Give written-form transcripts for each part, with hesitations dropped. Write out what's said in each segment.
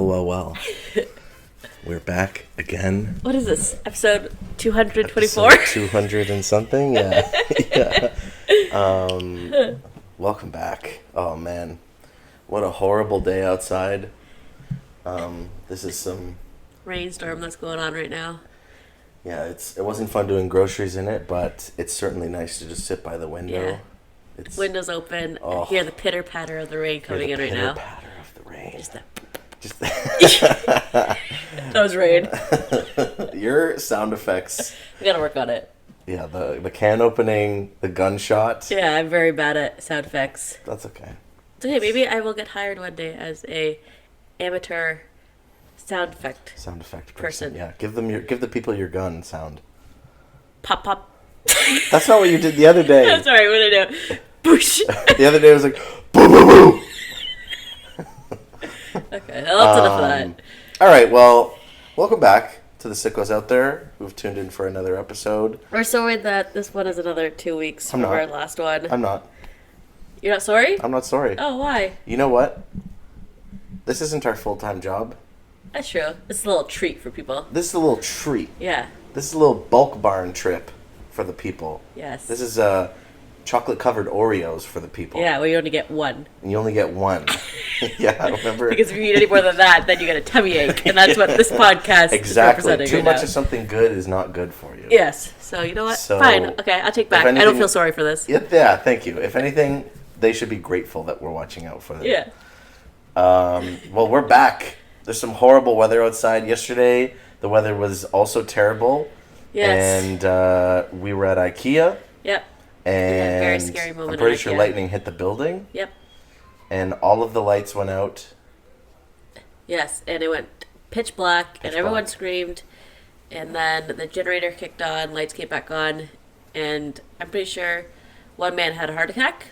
Well. We're back again. What is this? Episode 224? 200 and something? Yeah. Welcome back. Oh, man. What a horrible day outside. This is some... rainstorm that's going on right now. Yeah, it wasn't fun doing groceries in it, but it's certainly nice to just sit by the window. Yeah. Windows open. Oh. Hear the pitter-patter of the rain coming in right now. Pitter-patter of the rain. Just that was rain. Your sound effects. We gotta work on it. Yeah, the can opening, the gunshot. Yeah, I'm very bad at sound effects. That's okay. It's okay, maybe I will get hired one day as a amateur sound effect person. Yeah, give the people your gun sound. Pop pop. That's not what you did the other day. I'm sorry, what did I do? Boosh. The other day it was like boo boo boo. Okay, that's enough of that. All right, well, welcome back to the sickos out there who've tuned in for another episode. We're sorry that this one is another 2 weeks from our last one. I'm not. You're not sorry? I'm not sorry. Oh, why? You know what? This isn't our full-time job. That's true. It's a little treat for people. This is a little treat. Yeah. This is a little bulk barn trip for the people. Yes. This is chocolate-covered Oreos for the people. Yeah, well, you only get one. And you only get one. Yeah, I remember. Because if you eat any more than that, then you get a tummy ache. And that's what this podcast is representing. Too much of something good is not good for you. Yes. So, you know what? Fine. Okay, I'll take back. I don't feel sorry for this. Yeah, thank you. If anything, they should be grateful that we're watching out for them. Yeah. Well, we're back. There's some horrible weather outside. Yesterday, the weather was also terrible. Yes. And we were at IKEA. Yep. And very scary moment. I'm pretty sure lightning hit the building. Yep. And all of the lights went out. Yes, and it went pitch black, and everyone screamed. And then the generator kicked on, lights came back on, and I'm pretty sure one man had a heart attack.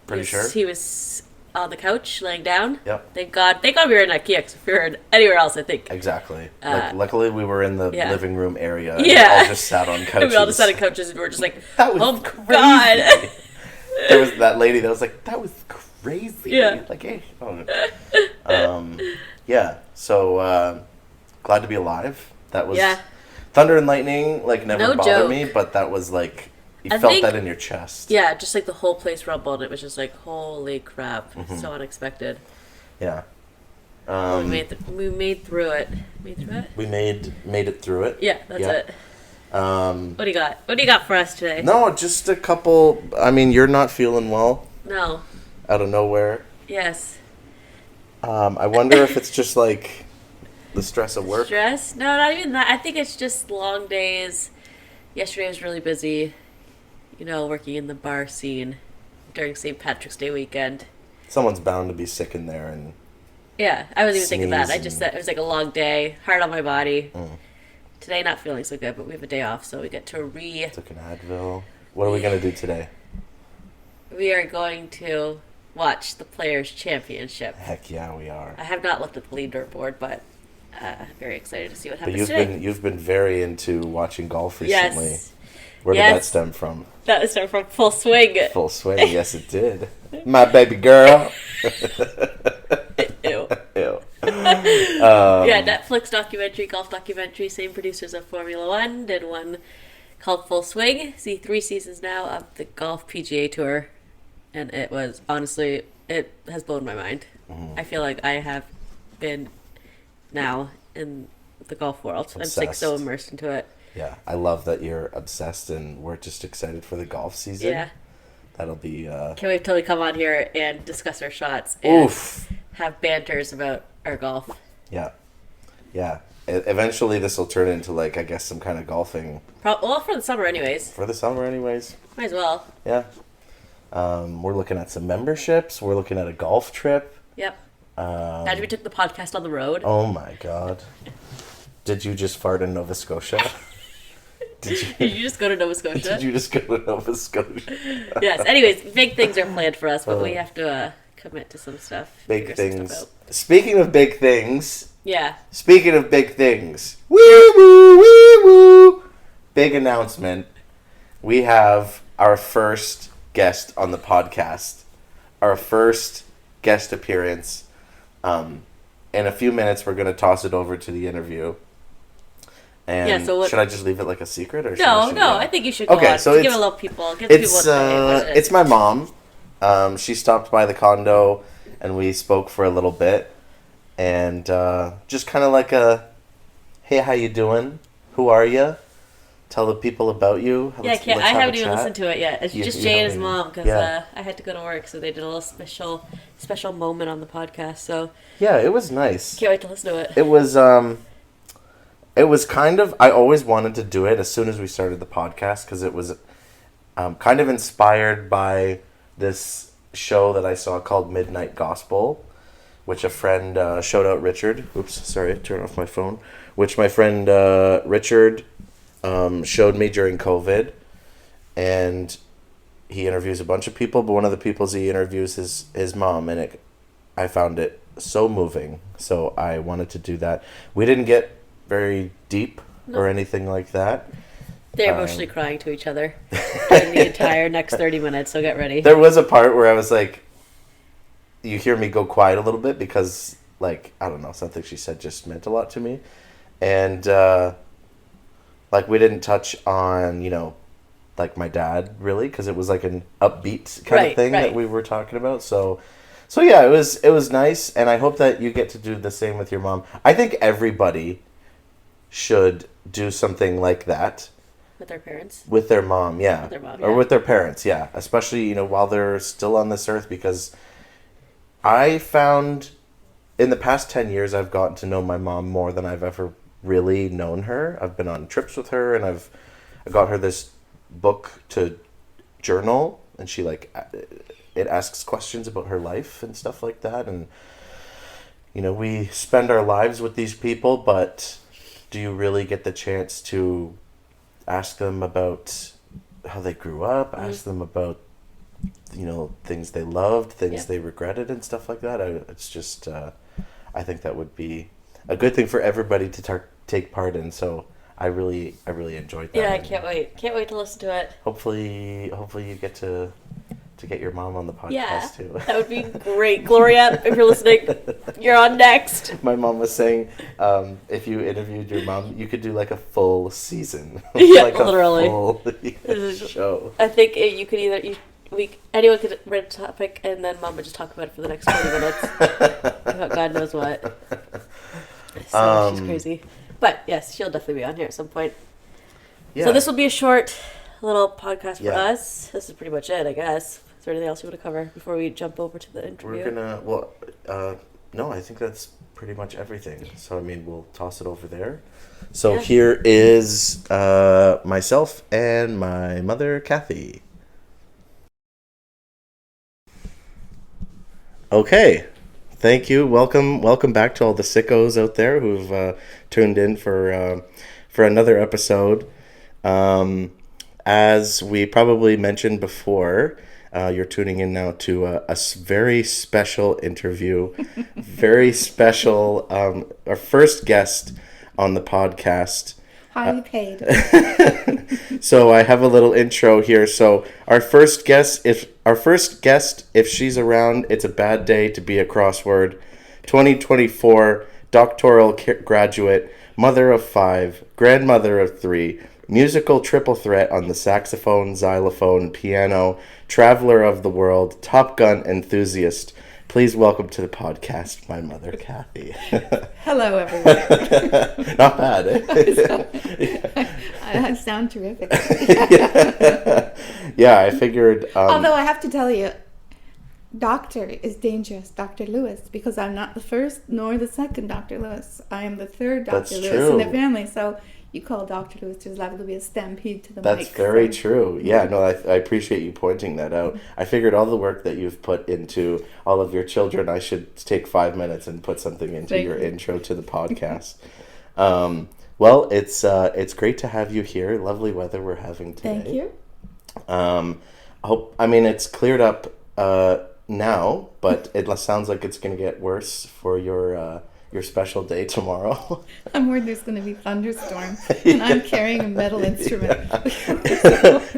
Pretty sure. He was on the couch, laying down. Yep. Thank God we were in IKEA, because if we were anywhere else, I think. Exactly. Luckily, we were in the living room area. Yeah. And we all just sat on couches. We all just sat on couches, and we were just like, that was oh, crazy. God. There was that lady that was like, that was crazy. Yeah. Like, hey. Yeah. So, glad to be alive. That was... Yeah. Thunder and lightning, never bothered joke. me, but that was, you felt that in your chest. Yeah, just, the whole place rumbled. It was just holy crap. Mm-hmm. So unexpected. Yeah. We made through it. We made it through it. Yeah, that's it. What do you got? What do you got for us today? No, just a couple... I mean, you're not feeling well. No. Out of nowhere. Yes. I wonder if it's just, the stress of work. Stress? No, not even that. I think it's just long days. Yesterday was really busy, working in the bar scene during St. Patrick's Day weekend. Someone's bound to be sick in there and... Yeah, I wasn't even thinking that. I just said it was a long day, hard on my body. Today not feeling so good, but we have a day off, so we get to Took an Advil. What are we going to do today? We are going to watch the Players' Championship. Heck yeah, we are. I have not looked at the leaderboard, but very excited to see what happens today. But you've been very into watching golf recently. Yes. Where did that stem from? That stemmed from Full Swing. Full Swing, yes it did. My baby girl. Ew. Ew. Yeah, Netflix documentary, golf documentary, same producers of Formula One, did one called Full Swing. See 3 seasons now of the Golf PGA Tour, and it was, honestly, it has blown my mind. I feel like I have been now in the golf world. Obsessed. I'm so immersed into it. Yeah, I love that you're obsessed, and we're just excited for the golf season. Yeah. That'll be... Can't wait till we come on here and discuss our shots and have banters about our golf. Yeah. Yeah. Eventually this will turn into, I guess, some kind of golfing... Well, for the summer anyways. For the summer anyways. Might as well. Yeah. We're looking at some memberships. We're looking at a golf trip. Yep. Imagine we took the podcast on the road. Oh, my God. Did you just fart in Nova Scotia? Did you just go to Nova Scotia? Did you just go to Nova Scotia? Yes. Anyways, big things are planned for us, but we have to commit to some stuff. Big things. Speaking of big things. Yeah. Speaking of big things. Wee woo, wee woo. Big announcement. We have our first guest on the podcast. Our first guest appearance. in a few minutes, we're going to toss it over to the interview. And Yeah, so what, should I just leave it like a secret? Or I think you should go on. So give a little people, give people what it is. It's my mom. She stopped by the condo, and we spoke for a little bit. And just kind of like hey, how you doing? Who are you? Tell the people about you. I haven't even listened to it yet. It's just Jay and his mom, because I had to go to work, so they did a little special moment on the podcast. So yeah, it was nice. Can't wait to listen to it. It was kind of, I always wanted to do it as soon as we started the podcast, because it was kind of inspired by this show that I saw called Midnight Gospel, which a friend, shout out Richard, turn off my phone, which my friend Richard showed me during COVID, and he interviews a bunch of people, but one of the people he interviews is his mom, and I found it so moving, so I wanted to do that. We didn't get very deep or anything like that. They're emotionally crying to each other during the entire next 30 minutes, so get ready. There was a part where I was like, you hear me go quiet a little bit because, like, I don't know, something she said just meant a lot to me. And, like, we didn't touch on, like, my dad, really, because it was, like, an upbeat kind of thing that we were talking about. So yeah, it was nice, and I hope that you get to do the same with your mom. I think everybody should do something like that. With their parents? With their mom, yeah. With their mom, Or with their parents, yeah. Especially, while they're still on this earth, because I found in the past 10 years I've gotten to know my mom more than I've ever really known her. I've been on trips with her, and I got her this book to journal, and she, like, it asks questions about her life and stuff like that, and we spend our lives with these people, but do you really get the chance to ask them about how they grew up, ask them about things they loved, things they regretted, and stuff like that? It's just I think that would be a good thing for everybody to take part in, so I really enjoyed that. Yeah, I can't wait to listen to it. Hopefully you get to get your mom on the podcast too. That would be great. Gloria, if you're listening, you're on next. My mom was saying, if you interviewed your mom, you could do like a full season. Yeah, like literally. A full show. I think you could anyone could write a topic, and then mom would just talk about it for the next 20 minutes. About God knows what. So she's crazy. But yes, she'll definitely be on here at some point. Yeah. So this will be a short little podcast for us. This is pretty much it, I guess. Is there anything else you want to cover before we jump over to the interview? No, I think that's pretty much everything. So, we'll toss it over there. So here is myself and my mother, Cathy. Okay. Thank you. Welcome back to all the sickos out there who've tuned in for another episode. As we probably mentioned before, you're tuning in now to a very special interview. Very special. Our first guest on the podcast. Highly paid. So I have a little intro here. So our first guest, if she's around, it's a bad day to be a crossword. 2024 doctoral graduate, mother of 5, grandmother of 3, musical triple threat on the saxophone, xylophone, piano, traveler of the world, Top Gun enthusiast. Please welcome to the podcast my mother, Cathy. Hello, everyone. Not bad, eh? I sound terrific. Yeah, I figured... Although I have to tell you, Doctor is dangerous, Dr. Lewis, because I'm not the first nor the second Dr. Lewis. I am the third Dr. Lewis in the family, so... You call Dr. Lewis, there's liable to be a stampede to the mic. That's very true. Yeah, no, I appreciate you pointing that out. I figured all the work that you've put into all of your children, I should take 5 minutes and put something into your intro to the podcast. Well, it's great to have you here. Lovely weather we're having today. Thank you. It's cleared up now, but it sounds like it's going to get worse for your special day tomorrow. I'm worried there's going to be thunderstorm, and I'm carrying a metal instrument.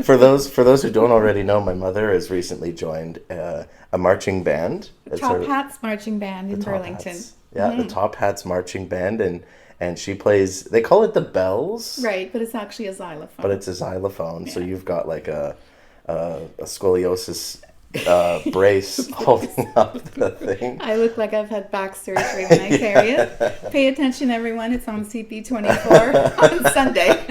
For those who don't already know, my mother has recently joined a marching band. Top Hats marching band in Burlington. Yeah, the Top Hats marching band, and she plays. They call it the bells, Right, but it's actually a xylophone. but it's a xylophone. Yeah. So you've got like a scoliosis brace holding up the thing. I look like I've had back surgery when I carry it. Pay attention, everyone. It's on CP24 on Sunday.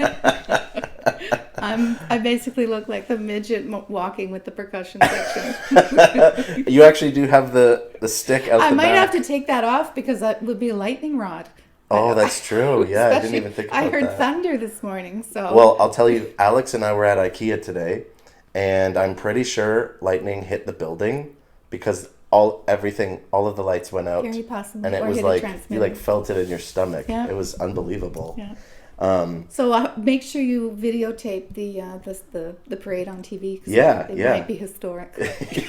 I basically look like the midget walking with the percussion section. You actually do have the stick out I the might back. have to take that off because that would be a lightning rod. Oh, that's true. Yeah, I didn't even think about that. I heard thunder this morning, so... Well, I'll tell you, Alex and I were at IKEA today, and I'm pretty sure lightning hit the building because all of the lights went out. Very possibly. And it was like, you like felt it in your stomach. Yeah. It was unbelievable. Yeah. So make sure you videotape the parade on TV. It might be historic.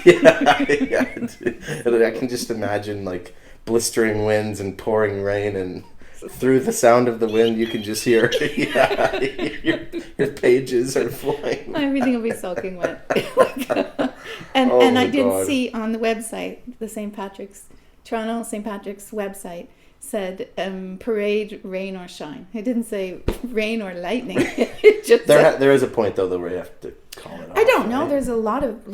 yeah. I can just imagine like blistering winds and pouring rain, and through the sound of the wind, you can just hear your pages are flying. Everything will be soaking wet. and I did see on the website, the Toronto St. Patrick's website, said parade, rain or shine. It didn't say rain or lightning. It just there is a point though where you have to call it off. I don't know. There's a lot of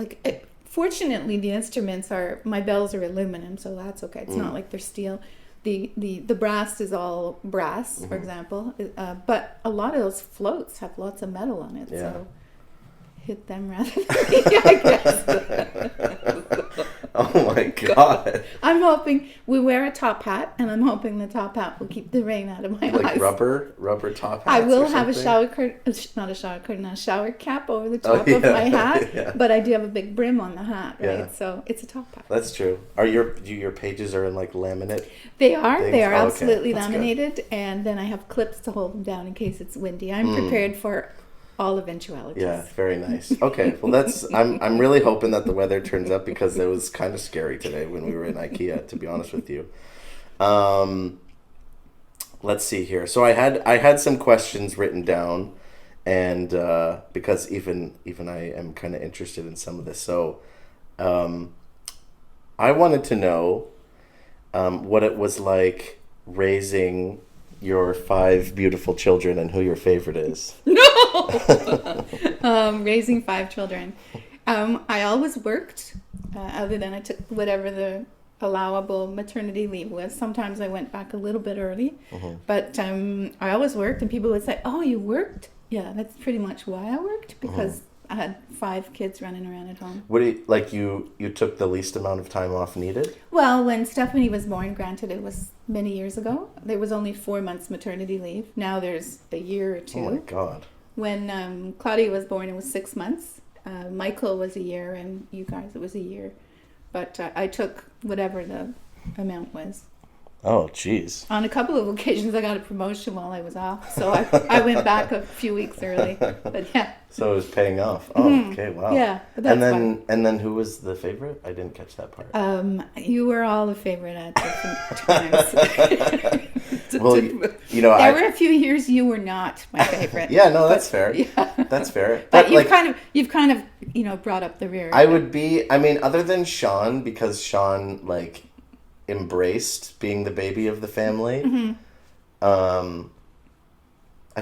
fortunately the instruments my bells are aluminum, so that's okay. It's not like they're steel. The brass is all brass, for example, but a lot of those floats have lots of metal on it. Yeah. So hit them rather than me, I guess. Oh my God. I'm hoping we wear a top hat, and I'm hoping the top hat will keep the rain out of my eyes. Like rubber top hats. I will have a shower cap over the top of my hat, but I do have a big brim on the hat, right? Yeah. So it's a top hat. That's true. Are your pages are in like laminate? They are. Things? They are absolutely laminated, good. And then I have clips to hold them down in case it's windy. I'm prepared for all eventualities. Yeah, very nice. Okay, well I'm really hoping that the weather turns up because it was kind of scary today when we were in IKEA, to be honest with you. Let's see here. So I had some questions written down, and because even I am kind of interested in some of this. So I wanted to know what it was like raising your 5 beautiful children and who your favorite is. No! Raising 5 children. I always worked, other than I took whatever the allowable maternity leave was. Sometimes I went back a little bit early, but I always worked, and people would say, "Oh, you worked?" Yeah, that's pretty much why I worked, because I had 5 kids running around at home. What do you took the least amount of time off needed? Well, when Stephanie was born, granted it was many years ago, there was only 4 months maternity leave. Now there's a year or 2. Oh my God. When Claudia was born, it was 6 months. Michael was a year, and you guys, it was a year. But I took whatever the amount was. Oh, jeez. On a couple of occasions, I got a promotion while I was off, so I went back a few weeks early. But yeah. So it was paying off. Oh, okay, wow. Yeah, but that's fun. And then who was the favorite? I didn't catch that part. You were all the favorite at different times. Well, there were a few years you were not my favorite. Yeah, no, that's fair. Yeah. That's fair. But you've kind of brought up the rear. Other than Sean, because Sean embraced being the baby of the family. I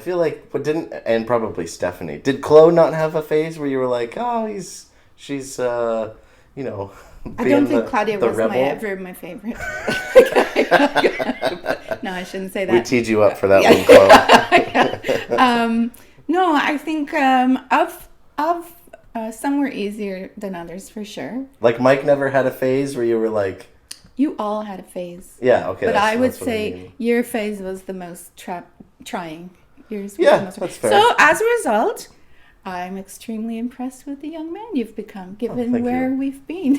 feel like and probably Stephanie. Did Chloe not have a phase where you were like, oh, she's I don't think Claudia was ever my favorite. No, I shouldn't say that. We teed you up for that one, Chloe. No, I think some were easier than others for sure. Like Mike never had a phase where you were like. You all had a phase. Yeah, okay. But I would say your phase was the most trying. Yours was the most that's fair. So as a result, I'm extremely impressed with the young man you've become, given where we've been.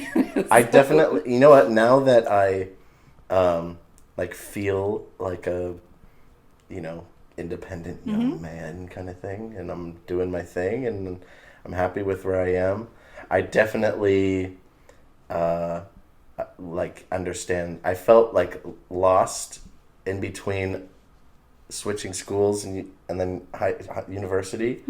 I definitely, you know what, now that I feel like a, independent young man kind of thing, and I'm doing my thing, and I'm happy with where I am, I definitely understand. I felt lost in between switching schools and then university.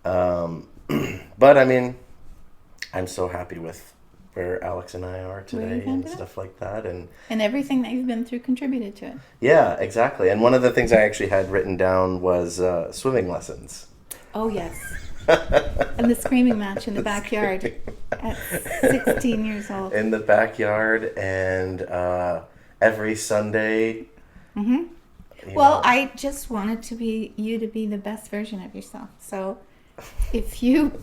But I'm so happy with where Alex and I are today and stuff like that. And everything that you've been through contributed to it. Yeah, exactly. And one of the things I actually had written down was swimming lessons. Oh, yes. And the screaming match in the backyard at 16 years old. In the backyard, and every Sunday. Mm-hmm. Well, I just wanted you to be the best version of yourself. So if you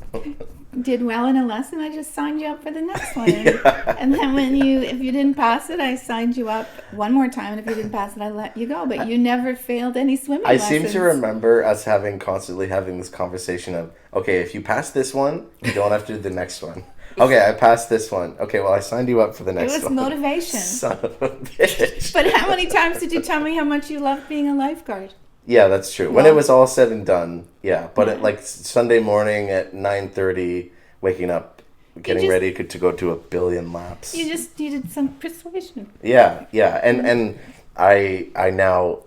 did well in a lesson, I just signed you up for the next one. Yeah. And then if you didn't pass it, I signed you up one more time. And if you didn't pass it, I let you go. But you never failed any swimming lessons. I seem to remember us constantly having this conversation of, okay, if you pass this one, you don't have to do the next one. Okay, I passed this one. Okay, well, I signed you up for the next one. It was motivation. Son of a bitch. But how many times did you tell me how much you loved being a lifeguard? Yeah, that's true. When it was all said and done, yeah. But at like Sunday morning at 9:30, waking up, getting ready to go do 1 billion laps. You just needed some persuasion. Yeah. And I now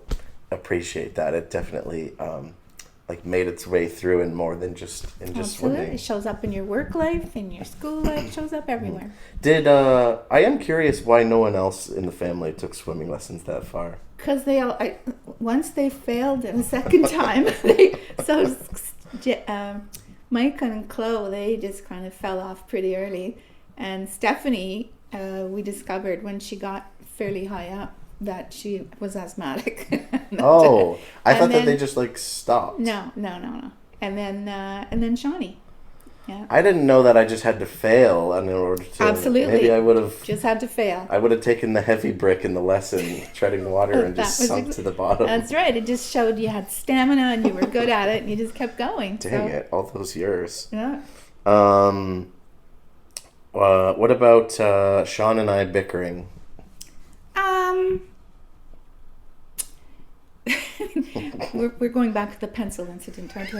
appreciate that. It definitely made its way through in more than just swimming. It shows up in your work life, in your school life, it shows up everywhere. I am curious why no one else in the family took swimming lessons that far. Because once they failed the second time, Mike and Chloe, they just kind of fell off pretty early. And Stephanie, we discovered when she got fairly high up that she was asthmatic. I thought that they just stopped. No. And then Shawnee. Yeah. I didn't know that I just had to fail in order to... Absolutely. Maybe I would have... Just had to fail. I would have taken the heavy brick in the lesson, treading water, and just sunk to the bottom. That's right. It just showed you had stamina and you were good at it and you just kept going. Dang it. All those years. Yeah. What about Sean and I bickering? We're going back to the pencil incident, aren't we?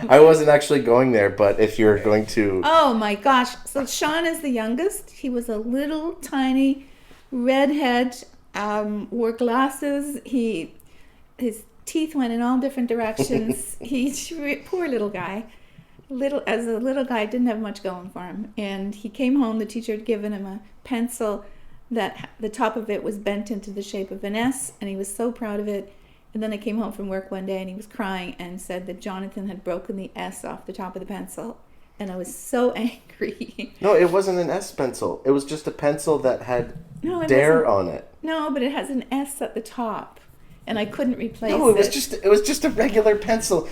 I wasn't actually going there, but if you're going to... Oh my gosh. So Sean is the youngest. He was a little tiny redhead, wore glasses. His teeth went in all different directions. Poor little guy. As a little guy, didn't have much going for him. And he came home, the teacher had given him a pencil that the top of it was bent into the shape of an S, and he was so proud of it. And then I came home from work one day and he was crying and said that Jonathan had broken the S off the top of the pencil. And I was so angry. No, it wasn't an S pencil. It was just a pencil that had Dare on it. No, but it has an S at the top. And I couldn't replace it. No, it was just a regular pencil.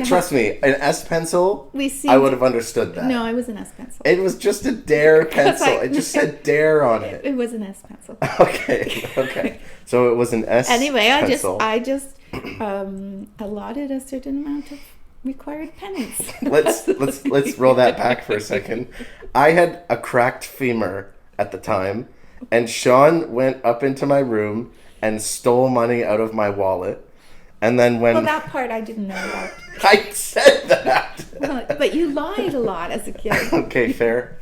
Trust me, an S pencil, I would have understood that. No, it was an S pencil. It was just a Dare pencil. It just said Dare on it. It was an S pencil. Okay. So it was an S pencil. I just allotted a certain amount of required penance. Let's roll that back for a second. I had a cracked femur at the time, and Sean went up into my room and stole money out of my wallet. And then Well, that part I didn't know about. I said that! Well, but you lied a lot as a kid. Okay, fair.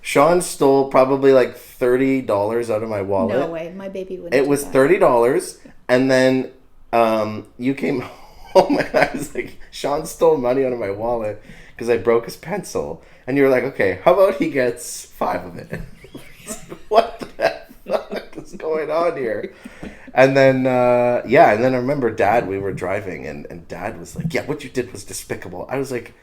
Sean stole probably $30 out of my wallet. No way, my baby wouldn't. It was $30, and then you came home and I was like, Sean stole money out of my wallet because I broke his pencil. And you were like, okay, how about he gets 5 of it? What the fuck is going on here? And then and then I remember Dad, we were driving and Dad was like, yeah, what you did was despicable. I was like,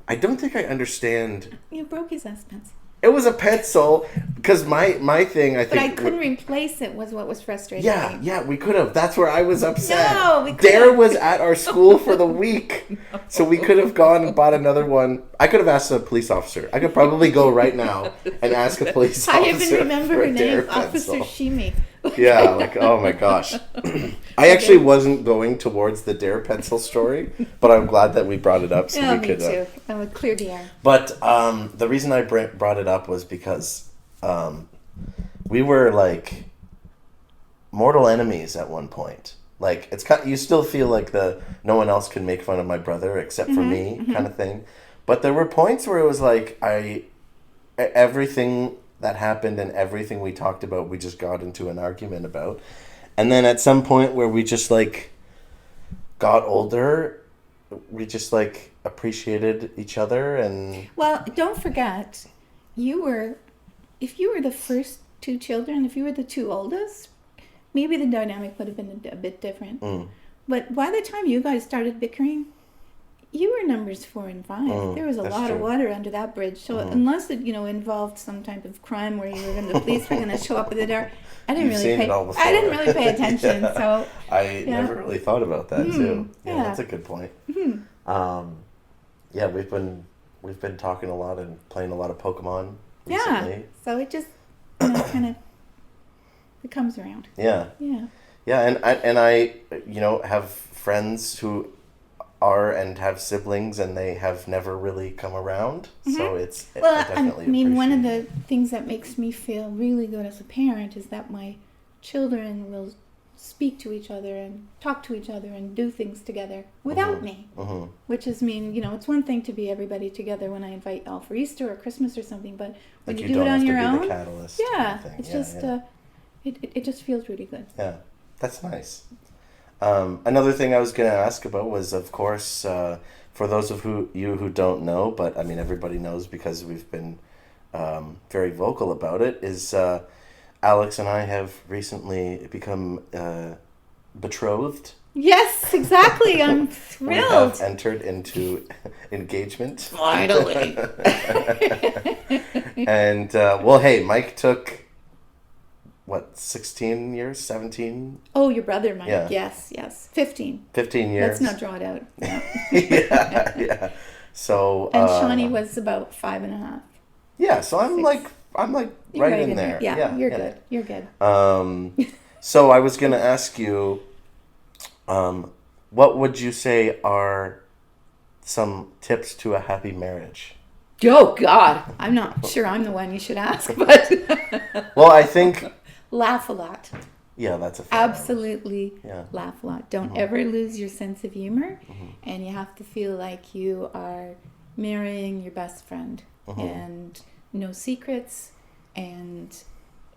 I don't think I understand. You broke his S pencil. It was a pencil, because my thing, I think... But I couldn't replace it was what was frustrating. Yeah, we could have. That's where I was upset. No, we couldn't. Dare was at our school for the week. No. So we could have gone and bought another one. I could have asked a police officer. I could probably go right now and ask a police officer. I even remember her name, Officer Shimi. Yeah, oh my gosh. I actually wasn't going towards the Dare pencil story, but I'm glad that we brought it up so we could... me too. That would clear the air. But the reason I brought it up was because we were mortal enemies at one point. It's you still feel like no one else can make fun of my brother except for me kind of thing. But there were points where it was everything that happened and everything we talked about, we just got into an argument about. And then at some point where we just got older, we just like appreciated each other. And well, don't forget, if you were the first two children, if you were the two oldest, maybe the dynamic would have been a bit different. But by the time you guys started bickering, you were numbers 4 and 5. There was a lot of water under that bridge. So unless it, involved some type of crime where the police were going to show up at the door, I didn't really pay attention. Yeah. So I never really thought about that too. Yeah, that's a good point. Yeah, we've been talking a lot and playing a lot of Pokemon recently. Yeah. So it just kind of it comes around. Yeah. Yeah. Yeah, and I have friends who are and have siblings, and they have never really come around. So it's one of the things that makes me feel really good as a parent is that my children will speak to each other and talk to each other and do things together without me. Which is it's one thing to be everybody together when I invite y'all for Easter or Christmas or something, but when you do it on your own, it's just it just feels really good. Yeah, that's nice. Another thing I was going to ask about was, of course, for those of you who don't know, but I mean everybody knows because we've been very vocal about it, is Alex and I have recently become betrothed. Yes, exactly. I'm thrilled. We have entered into engagement. Finally. And, well, hey, Mike took... 16 years, 17? Oh, your brother, Mike. Yeah. Yes. 15. 15 years. Let's not draw it out. Yeah. So. And Shawnee was about 5.5. Yeah, so I'm like right in there. Yeah, you're good. You're good. So I was gonna ask you, what would you say are some tips to a happy marriage? Oh God, I'm not sure I'm the one you should ask, but. Well, I think. Laugh a lot. Yeah, that's a fair absolutely. Yeah. Laugh a lot. Don't ever lose your sense of humor, and you have to feel like you are marrying your best friend, and no secrets, and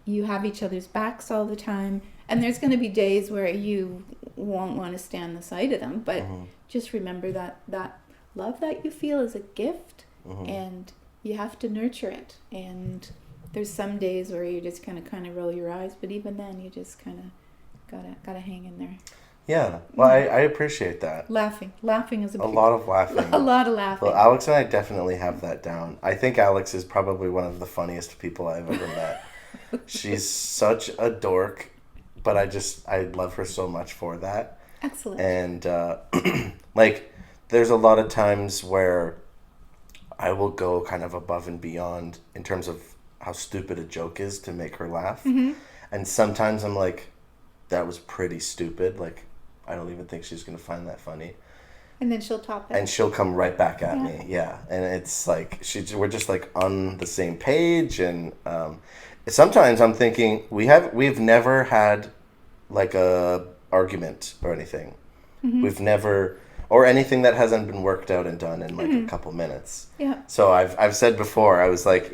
you have each other's backs all the time. And there's going to be days where you won't want to stand the sight of them, but just remember that love that you feel is a gift, and you have to nurture it. And there's some days where you just kind of roll your eyes, but even then you just kind of gotta hang in there. Yeah, well, I appreciate that. Laughing is a lot of laughing. A lot of laughing. Well, Alex and I definitely have that down. I think Alex is probably one of the funniest people I've ever met. She's such a dork, but I love her so much for that. Excellent. And like, there's a lot of times where I will go kind of above and beyond in terms of how stupid a joke is to make her laugh. And sometimes I'm like, that was pretty stupid. Like, I don't even think she's going to find that funny. And then she'll top it. And she'll come right back at me. Yeah. And it's like, we're just like on the same page. And sometimes I'm thinking, we've never had like a argument or anything. We've never, or anything that hasn't been worked out and done in like a couple minutes. Yeah. So I've said before, I was like,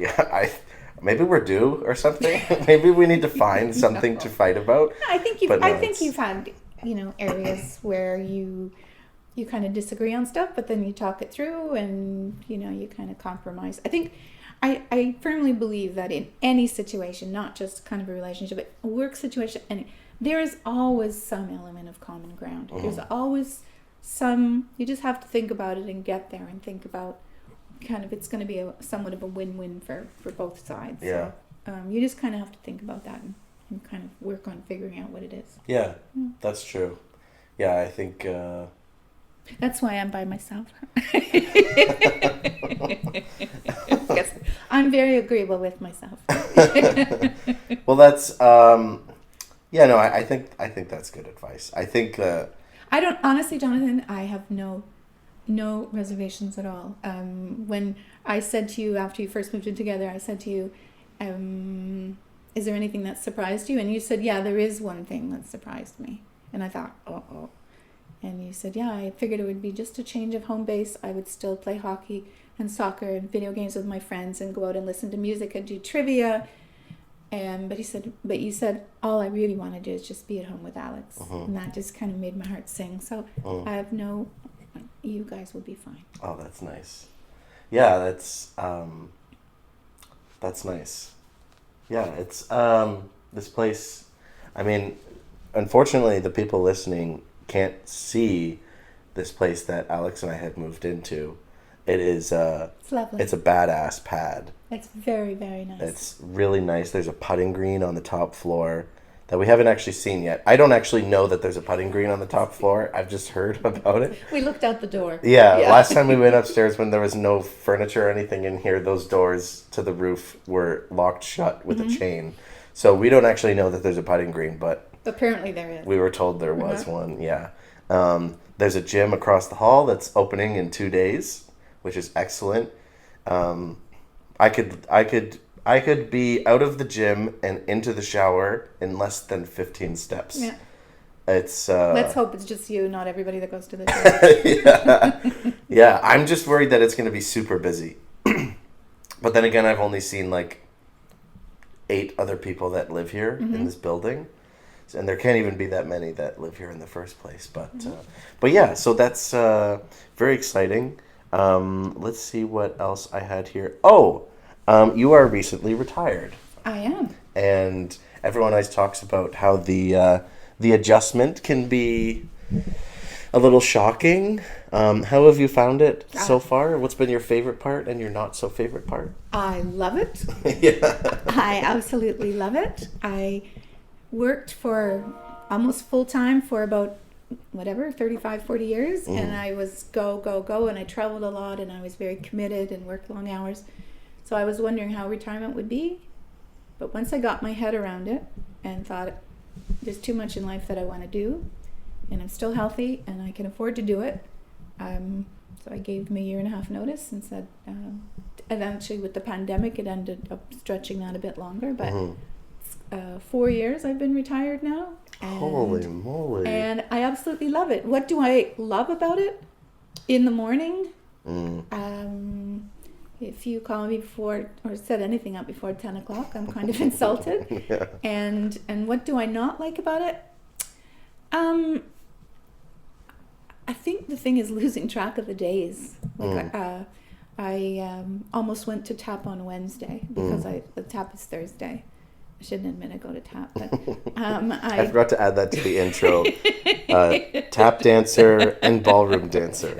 maybe we're due or something. Maybe we need to find something to fight about. I think you've had, areas where you kind of disagree on stuff, but then you talk it through and, you kind of compromise. I think I firmly believe that in any situation, not just kind of a relationship, but a work situation, and there is always some element of common ground. There's always you just have to think about it and get there and think about kind of, it's going to be somewhat of a win-win for both sides. Yeah. So, you just kind of have to think about that and kind of work on figuring out what it is. Yeah, that's true. Yeah, I think... That's why I'm by myself. Yes, I'm very agreeable with myself. Well, that's... I think that's good advice. I think... I don't... Honestly, Jonathan, I have no reservations at all. When I said to you after you first moved in together, I said to you, is there anything that surprised you? And you said, yeah, there is one thing that surprised me. And I thought, uh-oh. And you said, yeah, I figured it would be just a change of home base. I would still play hockey and soccer and video games with my friends and go out and listen to music and do trivia. But you said, all I really want to do is just be at home with Alex. And that just kind of made my heart sing. So I have you guys will be fine. Oh, that's nice. Yeah, that's nice. Yeah, it's this place. I mean, unfortunately, the people listening can't see this place that Alex and I had moved into. It is It's lovely. it's a badass pad. It's very, very nice. It's really nice. There's a putting green on the top floor that we haven't actually seen yet. I don't actually know that there's a putting green on the top floor. I've just heard about it. We looked out the door. Yeah, last time we went upstairs when there was no furniture or anything in here, those doors to the roof were locked shut with a chain. So we don't actually know that there's a putting green, but apparently there is. we were told there was one, yeah. There's a gym across the hall that's opening in 2 days, which is excellent. I could be out of the gym and into the shower in less than 15 steps. Yeah. It's Let's hope it's just you, not everybody that goes to the gym. yeah. Yeah, I'm just worried that it's going to be super busy. But then again, I've only seen like 8 other people that live here in this building. And there can't even be that many that live here in the first place. But yeah, so that's very exciting. Let's see what else I had here. Oh, you are recently retired. I am. And everyone always talks about how the adjustment can be a little shocking. How have you found it so far? What's been your favorite part and your not so favorite part? I love it. Yeah. I absolutely love it. I worked for almost full time for about 35, 40 years. And I was go. And I traveled a lot and I was very committed and worked long hours. So I was wondering how retirement would be. But once I got my head around it and thought there's too much in life that I want to do, and I'm still healthy and I can afford to do it. So I gave them a 1.5 year notice and said, eventually with the pandemic, it ended up stretching that a bit longer, but 4 years I've been retired now. And, holy moly. And I absolutely love it. What do I love about it? In the morning, if you call me before or set anything up before 10 o'clock, I'm kind of insulted. Yeah. And what do I not like about it? I think the thing is losing track of the days. Like I almost went to tap on Wednesday because the tap is Thursday. I shouldn't admit I go to tap, but I forgot to add that to the intro. Tap dancer and ballroom dancer.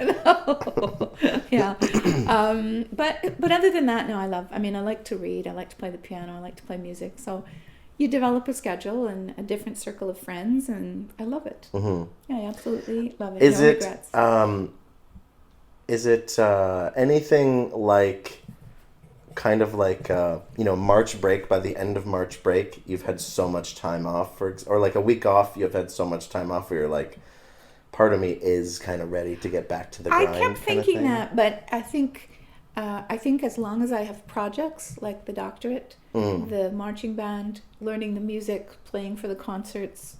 Yeah. But other than that, no, I like to read. I like to play the piano. I like to play music. So you develop a schedule and a different circle of friends, and I love it. Yeah, I absolutely love it. Is it anything like kind of like March break? By the end of March break, you've had so much time off, or like a week off, you've had so much time off where you're like, part of me is kind of ready to get back to the grind. I kept thinking that, but I think as long as I have projects like the doctorate, the marching band, learning the music, playing for the concerts,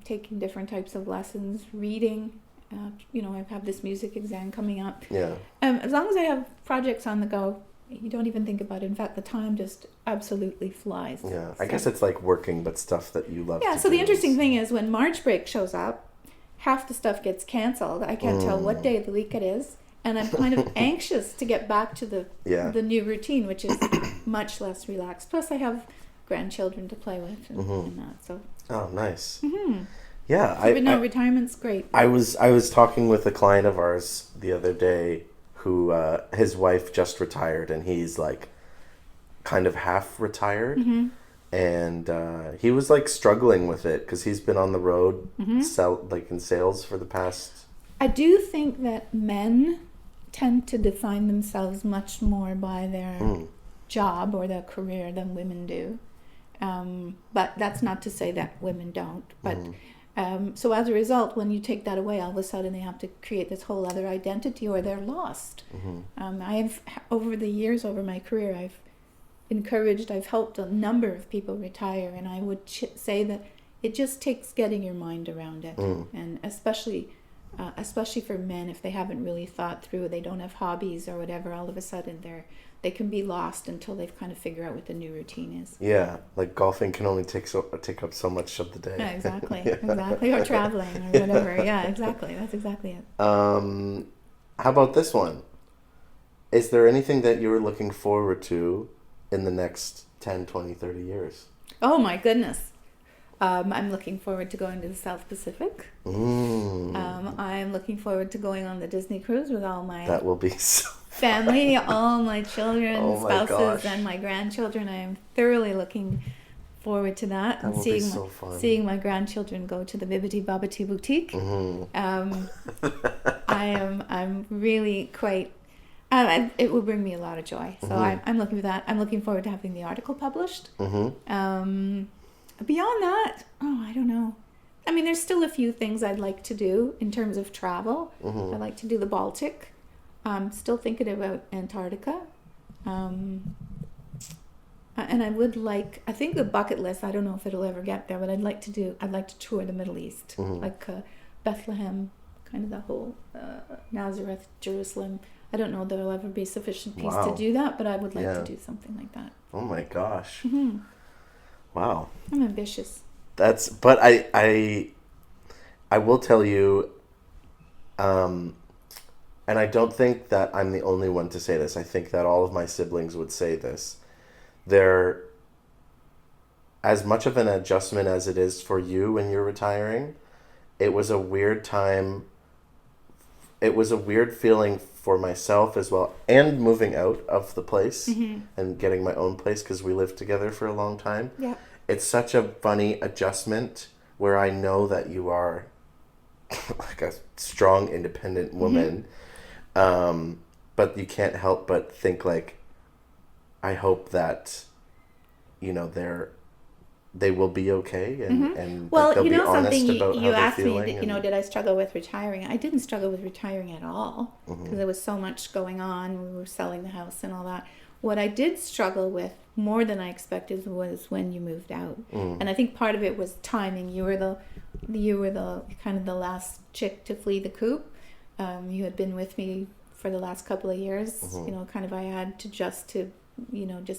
taking different types of lessons, reading, I have this music exam coming up. Yeah. As long as I have projects on the go, you don't even think about it. In fact, the time just absolutely flies. Yeah, I guess it's like working, but stuff that you love. Yeah, so the interesting thing is when March break shows up, half the stuff gets canceled. I can't tell what day of the week it is. And I'm kind of anxious to get back to the new routine, which is much less relaxed. Plus, I have grandchildren to play with and that. So. Oh, nice. Yeah, retirement's great. I was talking with a client of ours the other day who his wife just retired, and he's like kind of half retired, and he was like struggling with it because he's been on the road, in sales for the past. I do think that men tend to define themselves much more by their job or their career than women do, but that's not to say that women don't. But so as a result, when you take that away, all of a sudden they have to create this whole other identity, or they're lost. I've over the years, over my career, I've helped a number of people retire, and I would say that it just takes getting your mind around it, and especially for men, if they haven't really thought through, they don't have hobbies or whatever, all of a sudden they can be lost until they've kind of figured out what the new routine is. Yeah, like golfing can only take up so much of the day. Yeah, exactly, exactly. Or traveling or whatever. Yeah, exactly. That's exactly it. How about this one? Is there anything that you're looking forward to in the next 10, 20, 30 years? Oh my goodness. I'm looking forward to going to the South Pacific. I'm looking forward to going on the Disney cruise with all my that will be so family, all my children, oh my spouses, gosh. and my grandchildren. I am thoroughly looking forward to that. That will be so fun. Seeing my grandchildren go to the Bibbidi Bobbidi Boutique. I'm really quite. It will bring me a lot of joy. So I'm looking for that. I'm looking forward to having the article published. Beyond that, I don't know. I mean, there's still a few things I'd like to do in terms of travel. I'd like to do the Baltic. I'm still thinking about Antarctica. And I would like, I think the bucket list, I don't know if it'll ever get there, but I'd like to tour the Middle East, like Bethlehem, kind of the whole Nazareth, Jerusalem. I don't know if there'll ever be sufficient peace to do that, but I would like to do something like that. Oh my gosh. Wow. I'm ambitious. But I will tell you, and I don't think that I'm the only one to say this. I think that all of my siblings would say this. They're as much of an adjustment as it is for you when you're retiring. It was a weird time. It was a weird feeling for myself as well, and moving out of the place and getting my own place because we lived together for a long time. Yeah. It's such a funny adjustment where I know that you are like a strong, independent woman, but you can't help but think like, I hope that, they will be okay and well, they'll you be know honest something, about you how they're asked me, feeling. did I struggle with retiring? I didn't struggle with retiring at all because there was so much going on. We were selling the house and all that. What I did struggle with more than I expected was when you moved out, and I think part of it was timing. You were the kind of the last chick to flee the coop. You had been with me for the last couple of years. Kind of I had to just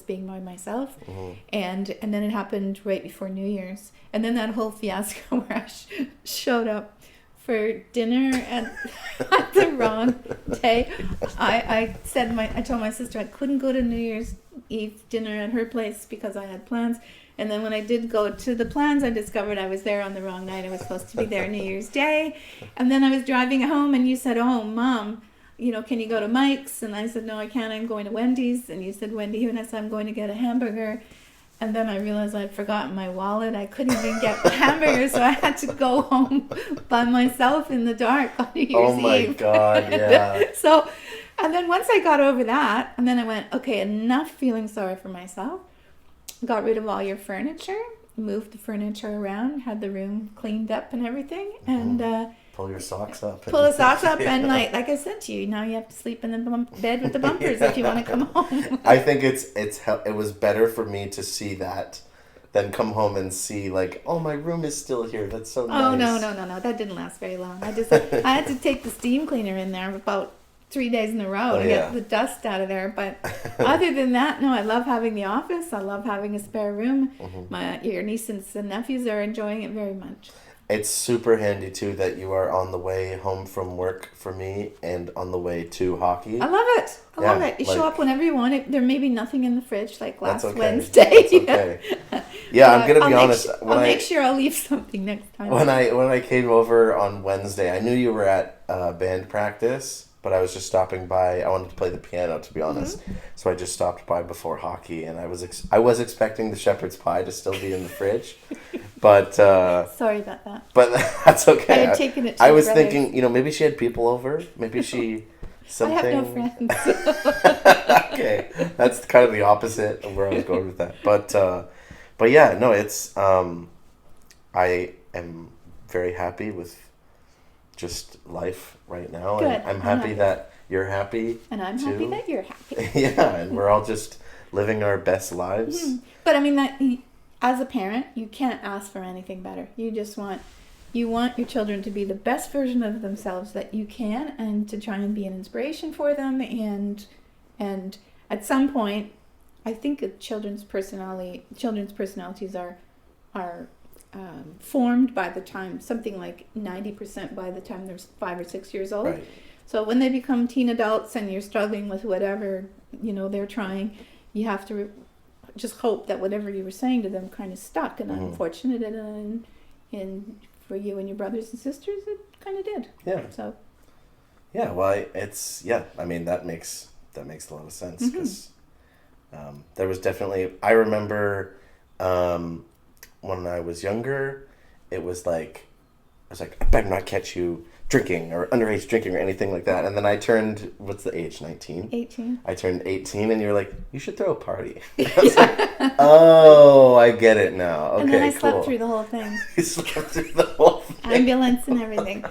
being by myself, and then it happened right before New Year's, and then that whole fiasco where I showed up for dinner at the wrong day. I told my sister I couldn't go to New Year's Eve dinner at her place because I had plans. And then when I did go to the plans, I discovered I was there on the wrong night. I was supposed to be there New Year's Day. And then I was driving home and you said, "Oh, Mom, can you go to Mike's?" And I said, "No, I can't. I'm going to Wendy's." And you said, "Wendy?" And I said, "I'm going to get a hamburger." And then I realized I'd forgotten my wallet. I couldn't even get the hamburger, so I had to go home by myself in the dark on New Year's Eve. Oh my God, yeah. So, and then once I got over that, and then I went, okay, enough feeling sorry for myself. Got rid of all your furniture, moved the furniture around, had the room cleaned up and everything, and pull your socks up. Pull the socks up, and like I said to you, now you have to sleep in the bed with the bumpers if you want to come home. I think it was better for me to see that than come home and see like, oh, my room is still here. That's so nice. Oh no, that didn't last very long. I had to take the steam cleaner in there about 3 days in a row to get the dust out of there. But other than that, no, I love having the office. I love having a spare room. Your nieces and nephews are enjoying it very much. It's super handy, too, that you are on the way home from work for me and on the way to hockey. I love it. I love it. You show up whenever you want. There may be nothing in the fridge like last Wednesday. That's okay. Yeah, I'm going to be honest. I'll make sure I'll leave something next time. When I came over on Wednesday, I knew you were at band practice, but I was just stopping by. I wanted to play the piano, to be honest. So I just stopped by before hockey, and I was expecting the shepherd's pie to still be in the fridge. But sorry about that. But that's okay. I had taken it to I was brothers. thinking, maybe she had people over. Maybe she something. I have no friends. Okay, that's kind of the opposite of where I was going with that. But yeah, no, it's I am very happy with just life right now. Good. And I'm happy that you're happy. And I'm too. happy that you're happy. Yeah, and we're all just living our best lives. But I mean, that as a parent, you can't ask for anything better. You just want your children to be the best version of themselves that you can, and to try and be an inspiration for them, and at some point, I think that children's personalities are formed by the time, something like 90% by the time they're 5 or 6 years old. Right. So when they become teen adults and you're struggling with whatever, they're trying, you have to just hope that whatever you were saying to them kind of stuck. And I'm fortunate and for you and your brothers and sisters, it kind of did. Yeah. So. Yeah, well, I mean, that makes a lot of sense, because there was definitely, I remember when I was younger, it was like, I better not catch you drinking or underage drinking or anything like that. And then I turned, what's the age, 19? 18. I turned 18 and you were like, you should throw a party. I was like, oh, I get it now. Okay, and then I cool. slept through the whole thing. You slept through the whole thing. Ambulance and everything.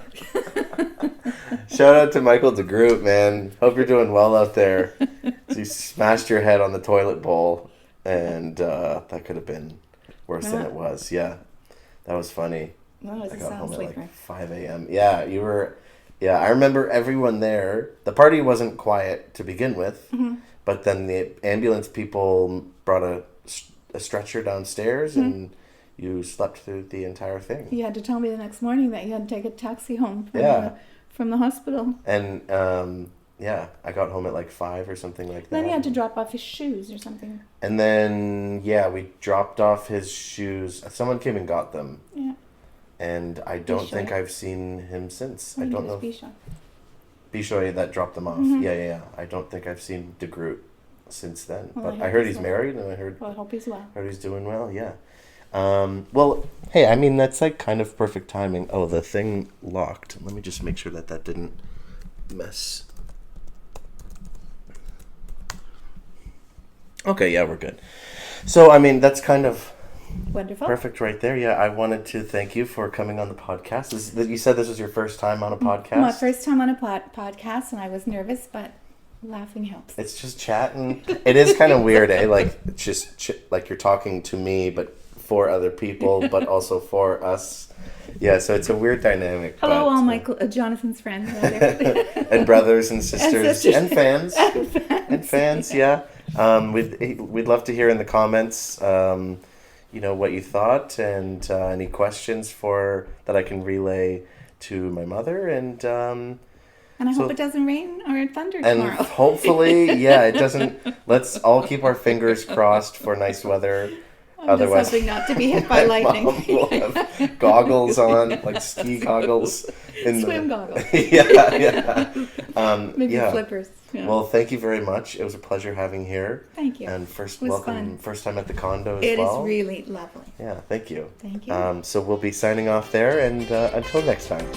Shout out to Michael DeGroot, man. Hope you're doing well out there. So you smashed your head on the toilet bowl, and that could have been worse than it was. Yeah, that was funny. No, I got home sleeper. at like 5 a.m. Yeah, you were. Yeah, I remember everyone there. The party wasn't quiet to begin with, but then the ambulance people brought a stretcher downstairs, and you slept through the entire thing. You had to tell me the next morning that you had to take a taxi home from the hospital. And I got home at like 5 or something like that. Then you had to drop off his shoes or something. And then we dropped off his shoes. Someone came and got them. Yeah. And I don't think I've seen him since. Maybe I don't know. Bishoy that dropped them off. Yeah. I don't think I've seen DeGroot since then. Well, but I heard he's married, and I hope he's well. Heard he's doing well. Yeah. Well, hey, I mean, that's like kind of perfect timing. Oh, the thing locked. Let me just make sure that didn't mess. Okay, yeah, we're good. So, I mean, that's kind of wonderful. Perfect right there. Yeah, I wanted to thank you for coming on the podcast. You said this was your first time on a podcast? My first time on a podcast, and I was nervous, but laughing helps. It's just chatting. It is kind of weird, eh? Like, it's just like you're talking to me, but for other people, but also for us. Yeah, so it's a weird dynamic. Hello, all my Jonathan's friends. And brothers and sisters. And fans. And fans, yeah. We'd love to hear in the comments, what you thought, and any questions that I can relay to my mother. And I hope it doesn't rain or thunder tomorrow. And hopefully, it doesn't. Let's all keep our fingers crossed for nice weather. Otherwise, just hoping not to be hit by lightning. Mom will have goggles on, like ski goggles. Swim goggles. Yeah. Maybe flippers. Yeah. Well, thank you very much. It was a pleasure having here. Thank you. And welcome, first time at the condo as well. It is really lovely. Yeah, thank you. Thank you. So we'll be signing off there, and until next time.